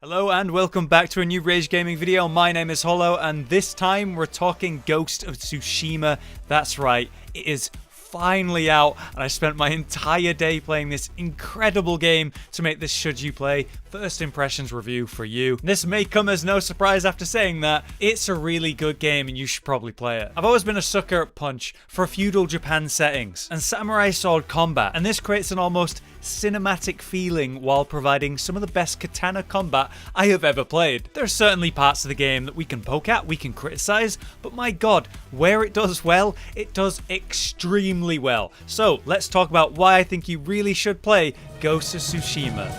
Hello and welcome back to a new Rage Gaming video. My name is Hollow and this time we're talking Ghost of Tsushima. That's right, it is finally out and I spent my entire day playing this incredible game to make this Should You Play first impressions review for you. This may come as no surprise after saying that. It's a really good game and you should probably play it. I've always been a sucker at Punch for feudal Japan settings and samurai sword combat, and this creates an almost cinematic feeling while providing some of the best katana combat I have ever played. There are certainly parts of the game that we can poke at, we can criticize, but my god, where it does well, it does extremely well. So let's talk about why I think you really should play Ghost of Tsushima.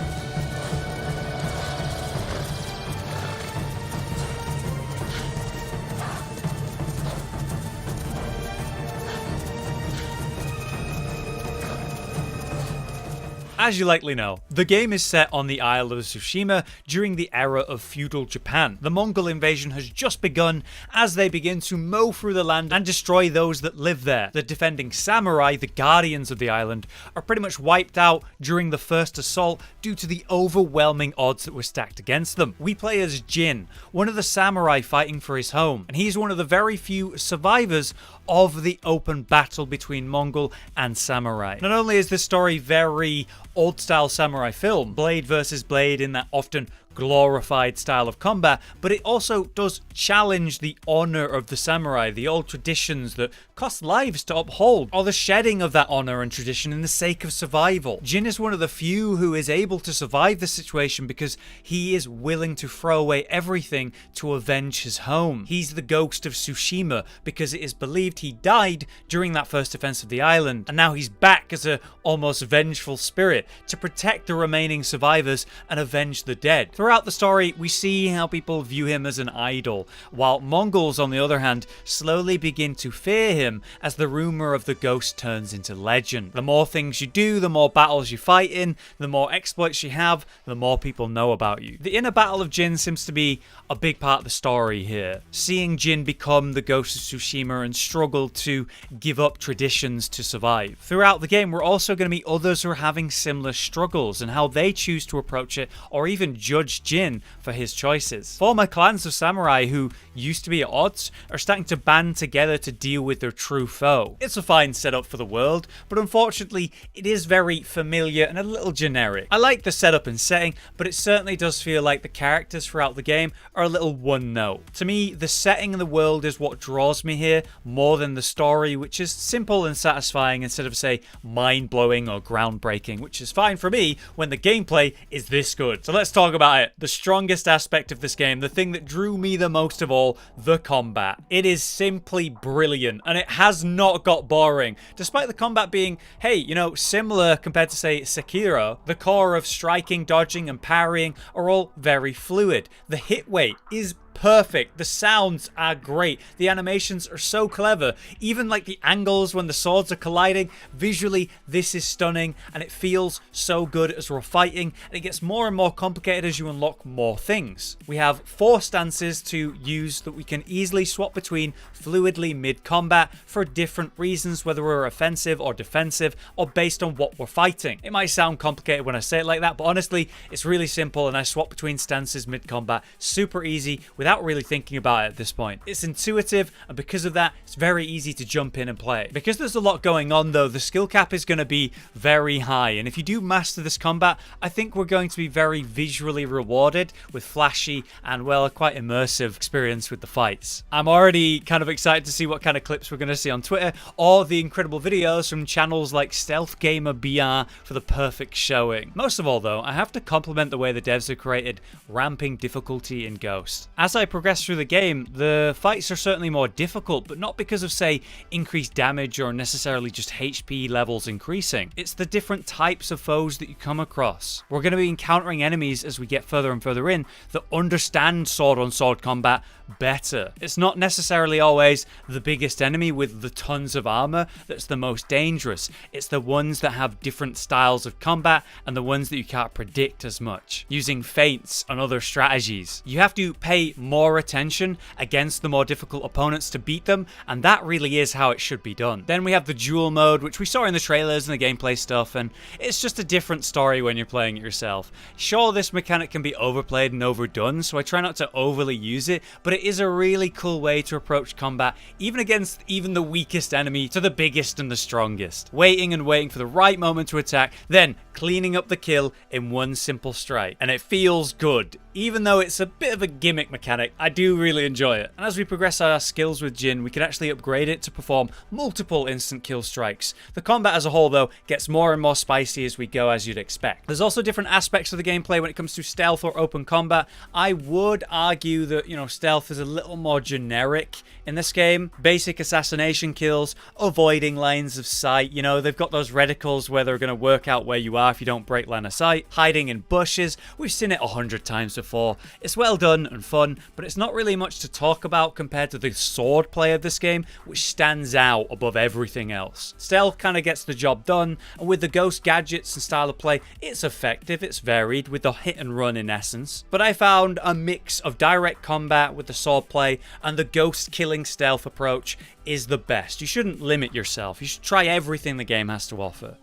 As you likely know, the game is set on the Isle of Tsushima during the era of feudal Japan. The Mongol invasion has just begun as they begin to mow through the land and destroy those that live there. The defending samurai, the guardians of the island, are pretty much wiped out during the first assault due to the overwhelming odds that were stacked against them. We play as Jin, one of the samurai fighting for his home, and he's one of the very few survivors of the open battle between Mongol and samurai. Not only is this story very old-style samurai film, blade versus blade in that often glorified style of combat, but it also does challenge the honor of the samurai, the old traditions that cost lives to uphold, or the shedding of that honor and tradition in the sake of survival. Jin is one of the few who is able to survive the situation because he is willing to throw away everything to avenge his home. He's the Ghost of Tsushima because it is believed he died during that first defense of the island, and now he's back as a almost vengeful spirit to protect the remaining survivors and avenge the dead. Throughout the story, we see how people view him as an idol, while Mongols, on the other hand, slowly begin to fear him as the rumor of the ghost turns into legend. The more things you do, the more battles you fight in, the more exploits you have, the more people know about you. The inner battle of Jin seems to be a big part of the story here. Seeing Jin become the Ghost of Tsushima and struggle to give up traditions to survive. Throughout the game, we're also going to meet others who are having similar struggles and how they choose to approach it or even judge Jin for his choices. Former clans of samurai who used to be at odds are starting to band together to deal with their true foe. It's a fine setup for the world, but unfortunately it is very familiar and a little generic. I like the setup and setting, but it certainly does feel like the characters throughout the game are a little one note. To me, the setting and the world is what draws me here more than the story, which is simple and satisfying instead of, say, mind-blowing or groundbreaking, which is fine for me when the gameplay is this good. So let's talk about it. The strongest aspect of this game, the thing that drew me the most of all, the combat. It is simply brilliant and it has not got boring. Despite the combat being, hey, you know, similar compared to, say, Sekiro, the core of striking, dodging and parrying are all very fluid. The hit rate is perfect. The sounds are great. The animations are so clever. Even like the angles when the swords are colliding, visually this is stunning and it feels so good as we're fighting, and it gets more and more complicated as you unlock more things. We have 4 stances to use that we can easily swap between fluidly mid-combat for different reasons, whether we're offensive or defensive or based on what we're fighting. It might sound complicated when I say it like that, but honestly it's really simple and I swap between stances mid-combat super easy without really thinking about it at this point. It's intuitive, and because of that, it's very easy to jump in and play. Because there's a lot going on though, the skill cap is going to be very high, and if you do master this combat, I think we're going to be very visually rewarded with flashy and, well, quite immersive experience with the fights. I'm already kind of excited to see what kind of clips we're going to see on Twitter, or the incredible videos from channels like Stealth Gamer BR for the perfect showing. Most of all though, I have to compliment the way the devs have created ramping difficulty in Ghost. As I progress through the game, the fights are certainly more difficult, but not because of, say, increased damage or necessarily just HP levels increasing. It's the different types of foes that you come across. We're going to be encountering enemies as we get further and further in that understand sword-on-sword combat better. It's not necessarily always the biggest enemy with the tons of armor that's the most dangerous. It's the ones that have different styles of combat and the ones that you can't predict as much, using feints and other strategies. You have to pay more attention against the more difficult opponents to beat them, and that really is how it should be done. Then we have the duel mode, which we saw in the trailers and the gameplay stuff, and it's just a different story when you're playing it yourself. Sure, this mechanic can be overplayed and overdone, so I try not to overly use it, but it is a really cool way to approach combat, even against even the weakest enemy to the biggest and the strongest. Waiting and waiting for the right moment to attack, then cleaning up the kill in one simple strike. And it feels good. Even though it's a bit of a gimmick mechanic, I do really enjoy it. And as we progress our skills with Jin, we can actually upgrade it to perform multiple instant kill strikes. The combat as a whole, though, gets more and more spicy as we go, as you'd expect. There's also different aspects of the gameplay when it comes to stealth or open combat. I would argue that, stealth is a little more generic in this game. Basic assassination kills, avoiding lines of sight. They've got those reticles where they're going to work out where you are if you don't break line of sight. Hiding in bushes. We've seen it 100 times before. It's well done and fun, but it's not really much to talk about compared to the sword play of this game, which stands out above everything else. Stealth kind of gets the job done, and with the ghost gadgets and style of play, it's effective, it's varied, with the hit and run in essence. But I found a mix of direct combat with the sword play and the ghost killing stealth approach is the best. You shouldn't limit yourself. You should try everything the game has to offer.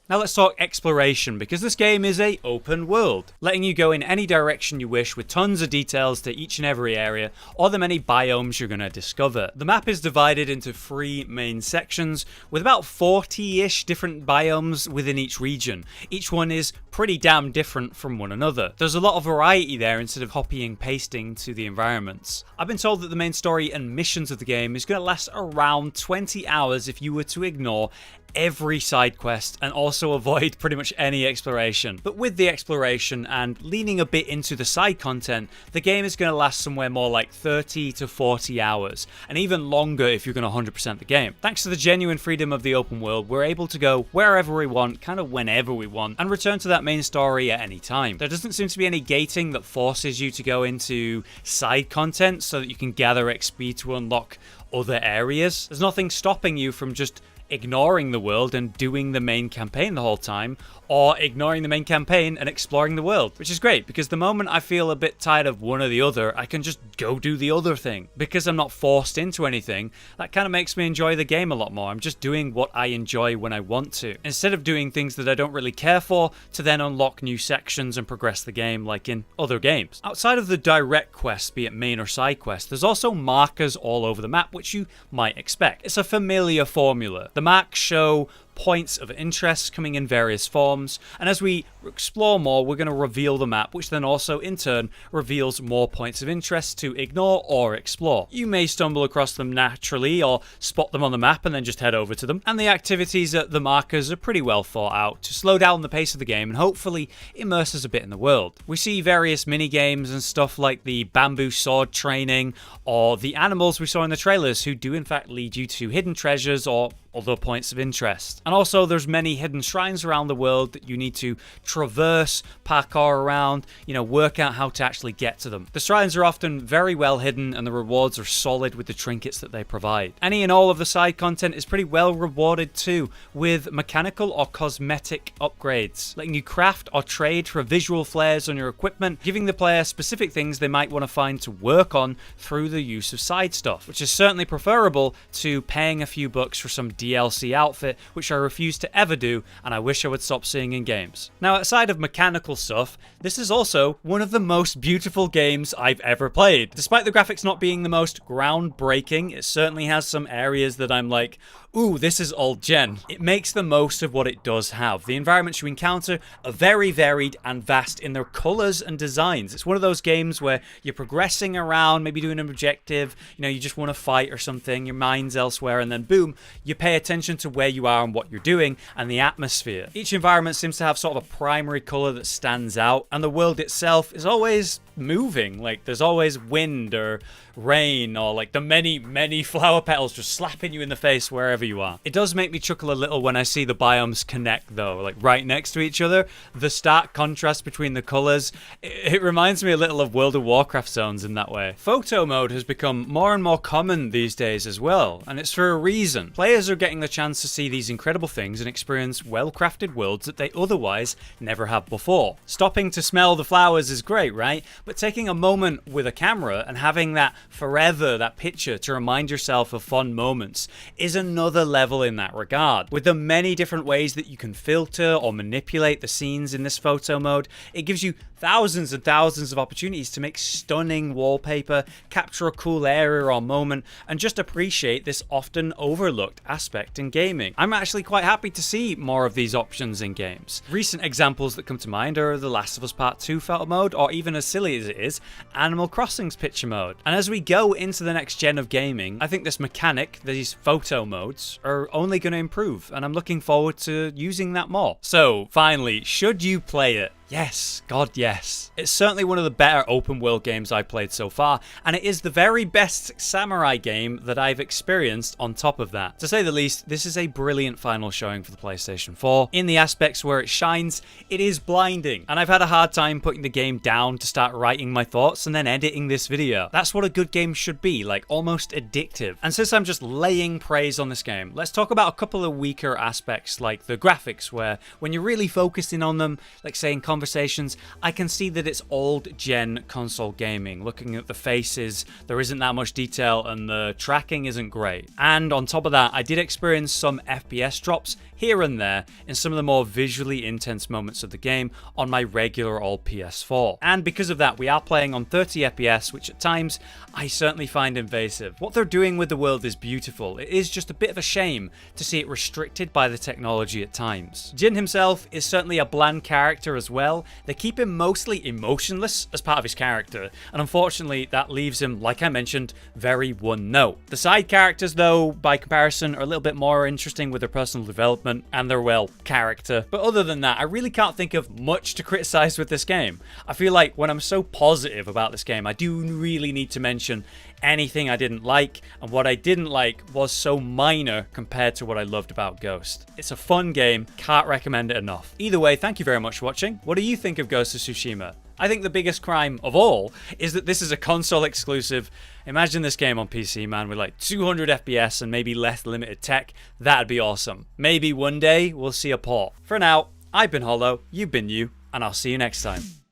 Now let's talk exploration, because this game is an open world, letting you go in any direction you wish with tons of details to each and every area, or the many biomes you're going to discover. The map is divided into 3 main sections, with about 40-ish different biomes within each region. Each one is pretty damn different from one another. There's a lot of variety there instead of copying pasting to the environments. I've been told that the main story and missions of the game is going to last around 20 hours if you were to ignore every side quest and also avoid pretty much any exploration. But with the exploration and leaning a bit into the side content, the game is going to last somewhere more like 30 to 40 hours, and even longer if you're going to 100% the game. Thanks to the genuine freedom of the open world, we're able to go wherever we want, kind of whenever we want, and return to that main story at any time. There doesn't seem to be any gating that forces you to go into side content so that you can gather XP to unlock other areas. There's nothing stopping you from just ignoring the world and doing the main campaign the whole time, or ignoring the main campaign and exploring the world, which is great, because the moment I feel a bit tired of one or the other, I can just go do the other thing. Because I'm not forced into anything, that kind of makes me enjoy the game a lot more. I'm just doing what I enjoy when I want to, instead of doing things that I don't really care for to then unlock new sections and progress the game like in other games. Outside of the direct quests, be it main or side quests, there's also markers all over the map, which you might expect. It's a familiar formula. The marks show points of interest coming in various forms, and as we explore more, we're going to reveal the map, which then also in turn reveals more points of interest to ignore or explore. You may stumble across them naturally or spot them on the map and then just head over to them, and the activities at the markers are pretty well thought out to slow down the pace of the game and hopefully immerse us a bit in the world. We see various mini games and stuff like the bamboo sword training or the animals we saw in the trailers, who do in fact lead you to hidden treasures or other points of interest. And also there's many hidden shrines around the world that you need to traverse, parkour around, work out how to actually get to them. The shrines are often very well hidden and the rewards are solid with the trinkets that they provide. Any and all of the side content is pretty well rewarded too, with mechanical or cosmetic upgrades, letting you craft or trade for visual flares on your equipment, giving the player specific things they might want to find to work on through the use of side stuff, which is certainly preferable to paying a few bucks for some DLC outfit, which I refuse to ever do, and I wish I would stop seeing in games. Now, outside of mechanical stuff, this is also one of the most beautiful games I've ever played. Despite the graphics not being the most groundbreaking, it certainly has some areas that I'm like, ooh, this is old gen. It makes the most of what it does have. The environments you encounter are very varied and vast in their colors and designs. It's one of those games where you're progressing around, maybe doing an objective, you just want to fight or something, your mind's elsewhere, and then boom, you pay attention to where you are and what you're doing and the atmosphere. Each environment seems to have sort of a primary color that stands out, and the world itself is always moving. Like there's always wind or rain or like the many flower petals just slapping you in the face wherever wherever you are. It does make me chuckle a little when I see the biomes connect though, like right next to each other. The stark contrast between the colors, it reminds me a little of World of Warcraft zones in that way. Photo mode has become more and more common these days as well, and it's for a reason. Players are getting the chance to see these incredible things and experience well-crafted worlds that they otherwise never have before. Stopping to smell the flowers is great, right? But taking a moment with a camera and having that forever, that picture to remind yourself of fun moments is another level in that regard. With the many different ways that you can filter or manipulate the scenes in this photo mode, it gives you thousands and thousands of opportunities to make stunning wallpaper, capture a cool area or moment, and just appreciate this often overlooked aspect in gaming. I'm actually quite happy to see more of these options in games. Recent examples that come to mind are The Last of Us Part 2 photo mode, or even as silly as it is, Animal Crossing's picture mode. And as we go into the next gen of gaming, I think this mechanic, these photo modes, are only going to improve, and I'm looking forward to using that more. So, finally, should you play it? Yes, God yes. It's certainly one of the better open world games I've played so far, and it is the very best samurai game that I've experienced on top of that. To say the least, this is a brilliant final showing for the PlayStation 4. In the aspects where it shines, it is blinding, and I've had a hard time putting the game down to start writing my thoughts and then editing this video. That's what a good game should be, like almost addictive. And since I'm just laying praise on this game, let's talk about a couple of weaker aspects like the graphics, where when you're really focusing on them, like say in conversations, I can see that it's old gen console gaming. Looking at the faces, there isn't that much detail and the tracking isn't great. And on top of that, I did experience some FPS drops here and there in some of the more visually intense moments of the game on my regular old PS4. And because of that, we are playing on 30 FPS, which at times I certainly find invasive. What they're doing with the world is beautiful. It is just a bit of a shame to see it restricted by the technology at times. Jin himself is certainly a bland character as well. They keep him mostly emotionless as part of his character, and unfortunately that leaves him, like I mentioned, very one note. The side characters though, by comparison, are a little bit more interesting with their personal development and their, well, character. But other than that, I really can't think of much to criticize with this game. I feel like when I'm so positive about this game, I do really need to mention anything I didn't like, and what I didn't like was so minor compared to what I loved about Ghost. It's a fun game, can't recommend it enough. Either way, thank you very much for watching. What do you think of Ghost of Tsushima? I think the biggest crime of all is that this is a console exclusive. Imagine this game on PC, man, with like 200 FPS and maybe less limited tech. That'd be awesome. Maybe one day we'll see a port. For now, I've been Hollow, you've been you, and I'll see you next time.